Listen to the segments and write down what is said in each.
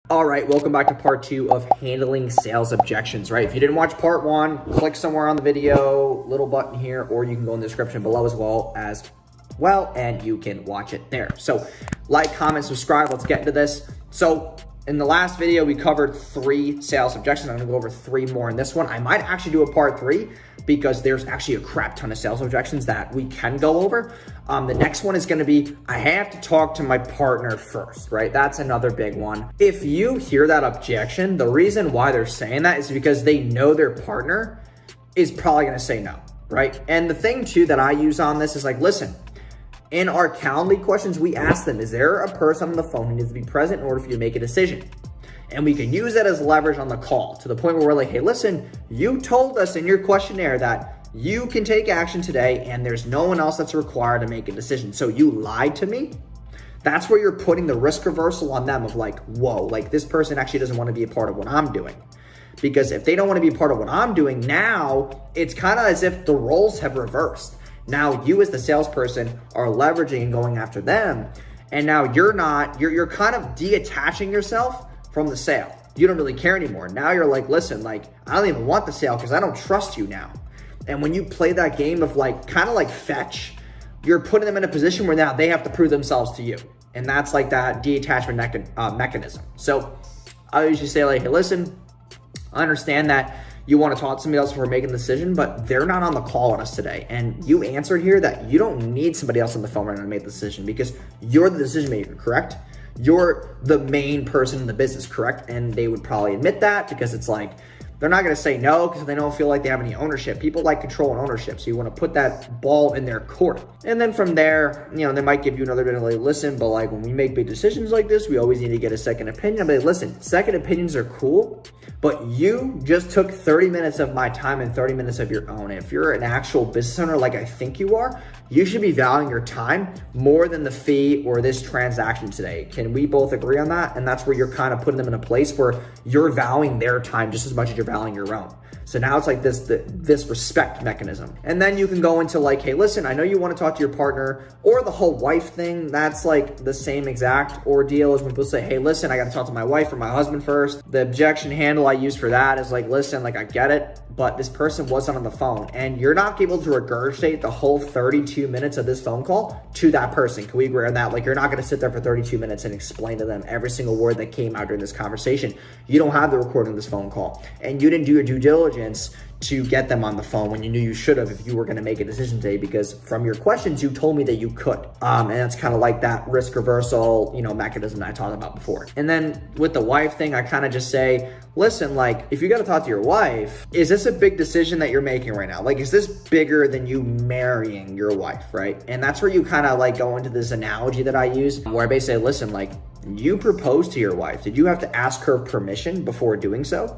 All right, welcome back to part 2 of handling sales objections, right? If you didn't watch part 1, click somewhere on the video, little button here, or you can go in the description below as well, and you can watch it there. So like, comment, subscribe, let's get into this. So in the last video, we covered 3 sales objections. I'm gonna go over 3 more in this one. I might actually do a part 3 because there's actually a crap ton of sales objections that we can go over. The next one is gonna be, I have to talk to my partner first, right? That's another big one. If you hear that objection, the reason why they're saying that is because they know their partner is probably gonna say no, right? And the thing too that I use on this is like, listen, in our Calendly questions, we ask them, is there a person on the phone who needs to be present in order for you to make a decision? And we can use that as leverage on the call to the point where we're like, hey, listen, you told us in your questionnaire that you can take action today and there's no one else that's required to make a decision. So you lied to me? That's where you're putting the risk reversal on them of like, whoa, like this person actually doesn't want to be a part of what I'm doing. Because if they don't want to be a part of what I'm doing, now it's kind of as if the roles have reversed. Now you as the salesperson are leveraging and going after them. And now you're kind of detaching yourself from the sale. You don't really care anymore. Now you're like, listen, like, I don't even want the sale because I don't trust you now. And when you play that game of like, kind of like fetch, you're putting them in a position where now they have to prove themselves to you. And that's like that detachment mechanism. So I usually say like, hey, listen, I understand that you want to talk to somebody else before making a decision, but they're not on the call with us today. And you answered here that you don't need somebody else on the phone right now to make the decision because you're the decision maker, correct? You're the main person in the business, correct? And they would probably admit that because it's like, they're not going to say no because they don't feel like they have any ownership. People like control and ownership. So you want to put that ball in their court. And then from there, you know, they might give you another bit of like, listen, but like when we make big decisions like this, we always need to get a second opinion. But listen, second opinions are cool, but you just took 30 minutes of my time and 30 minutes of your own. And if you're an actual business owner like I think you are, you should be valuing your time more than the fee or this transaction today. Can we both agree on that? And that's where you're kind of putting them in a place where you're valuing their time just as much as you're valuing your own. So now it's like this respect mechanism. And then you can go into like, hey, listen, I know you want to talk to your partner, or the whole wife thing. That's like the same exact ordeal as when people say, hey, listen, I got to talk to my wife or my husband first. The objection handle I use for that is like, listen, like I get it, but this person wasn't on the phone and you're not able to regurgitate the whole 32 minutes of this phone call to that person. Can we agree on that? Like you're not going to sit there for 32 minutes and explain to them every single word that came out during this conversation. You don't have the recording of this phone call and you didn't do your due diligence to get them on the phone when you knew you should have if you were going to make a decision today, because from your questions you told me that you could, and that's kind of like that risk reversal, you know, mechanism that I talked about before. And then with the wife thing, I kind of just say, listen, like if you got to talk to your wife, is this a big decision that you're making right now? Like, is this bigger than you marrying your wife, right? And that's where you kind of like go into this analogy that I use where I basically say, listen, like you proposed to your wife. Did you have to ask her permission before doing so?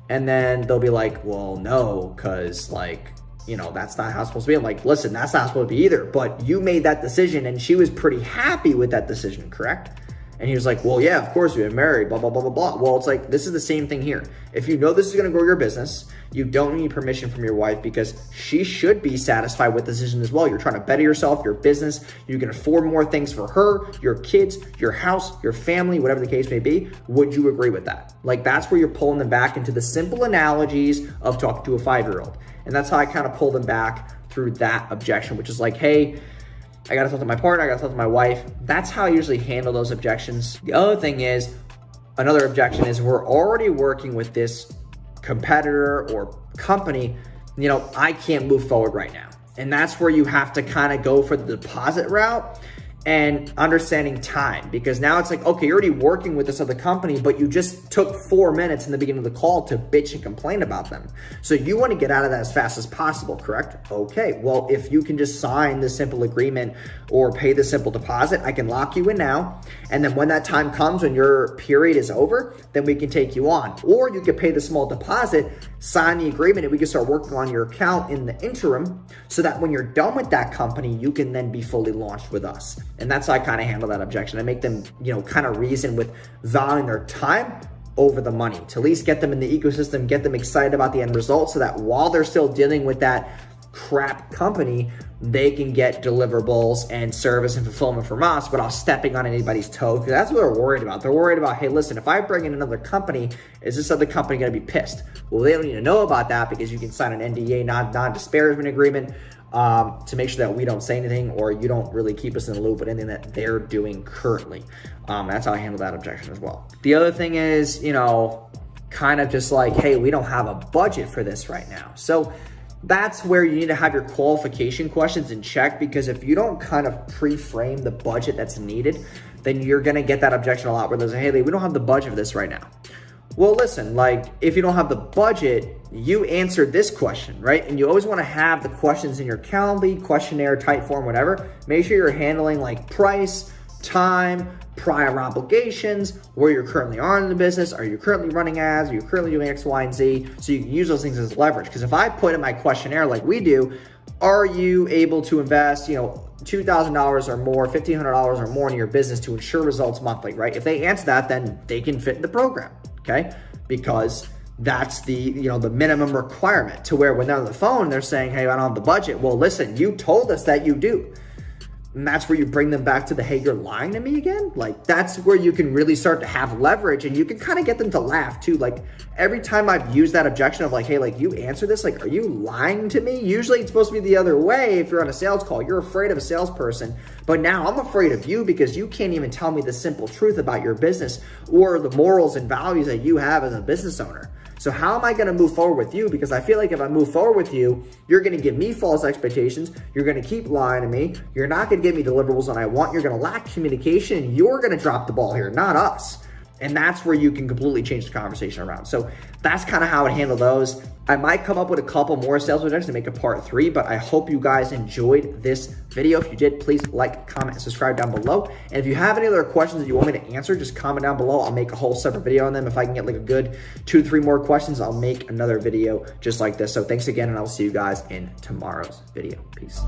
And then they'll be like, well, no, because like, you know, that's not how it's supposed to be. I'm like, listen, that's not how it's supposed to be either. But you made that decision and she was pretty happy with that decision, correct? And he was like, well, yeah, of course we've been married, blah, blah, blah, blah, blah. Well, it's like, this is the same thing here. If you know this is going to grow your business, you don't need permission from your wife because she should be satisfied with the decision as well. You're trying to better yourself, your business. You can afford more things for her, your kids, your house, your family, whatever the case may be. Would you agree with that? Like that's where you're pulling them back into the simple analogies of talking to a 5-year-old. And that's how I kind of pull them back through that objection, which is like, hey, I got to talk to my partner, I got to talk to my wife. That's how I usually handle those objections. The other thing is, another objection is we're already working with this competitor or company, you know, I can't move forward right now. And that's where you have to kind of go for the deposit route and understanding time, because now it's like, okay, you're already working with this other company, but you just took 4 minutes in the beginning of the call to bitch and complain about them. So you want to get out of that as fast as possible, correct? Okay, well, if you can just sign the simple agreement or pay the simple deposit, I can lock you in now. And then when that time comes, when your period is over, then we can take you on. Or you could pay the small deposit, sign the agreement, and we can start working on your account in the interim so that when you're done with that company, you can then be fully launched with us. And that's how I kind of handle that objection. I make them, you know, kind of reason with valuing their time over the money to at least get them in the ecosystem, get them excited about the end result so that while they're still dealing with that crap company, they can get deliverables and service and fulfillment from us without stepping on anybody's toe, because that's what they're worried about. They're worried about, hey, listen, if I bring in another company, is this other company going to be pissed? Well, they don't need to know about that, because you can sign an NDA, non-disparagement agreement, to make sure that we don't say anything, or you don't really keep us in the loop with anything that they're doing currently. That's how I handle that objection as well. The other thing is, kind of just like, hey, we don't have a budget for this right now. So that's where you need to have your qualification questions in check, because if you don't kind of pre-frame the budget that's needed, then you're going to get that objection a lot where they say, hey, we don't have the budget for this right now. Well, listen, like if you don't have the budget, you answered this question, right? And you always want to have the questions in your Calendly, questionnaire, type form, whatever. Make sure you're handling like price, time, prior obligations, where you're currently are in the business. Are you currently running ads? Are you currently doing X, Y, and Z? So you can use those things as leverage. Because if I put in my questionnaire like we do, are you able to invest, $2,000 or more, $1,500 or more in your business to ensure results monthly, right? If they answer that, then they can fit in the program, okay? Because that's the minimum requirement, to where when they're on the phone, they're saying, hey, I don't have the budget. Well, listen, you told us that you do. And that's where you bring them back to the, hey, you're lying to me again? Like, that's where you can really start to have leverage, and you can kind of get them to laugh too. Like, every time I've used that objection of like, hey, like, you answer this, like, are you lying to me? Usually it's supposed to be the other way. If you're on a sales call, you're afraid of a salesperson, but now I'm afraid of you because you can't even tell me the simple truth about your business or the morals and values that you have as a business owner. So how am I going to move forward with you? Because I feel like if I move forward with you, you're going to give me false expectations. You're going to keep lying to me. You're not going to give me deliverables that I want. You're going to lack communication. You're going to drop the ball here, not us. And that's where you can completely change the conversation around. So that's kind of how I would handle those. I might come up with a couple more sales objections to make a part 3, but I hope you guys enjoyed this video. If you did, please like, comment, and subscribe down below. And if you have any other questions that you want me to answer, just comment down below. I'll make a whole separate video on them. If I can get like a good 2 to 3 more questions, I'll make another video just like this. So thanks again, and I'll see you guys in tomorrow's video. Peace.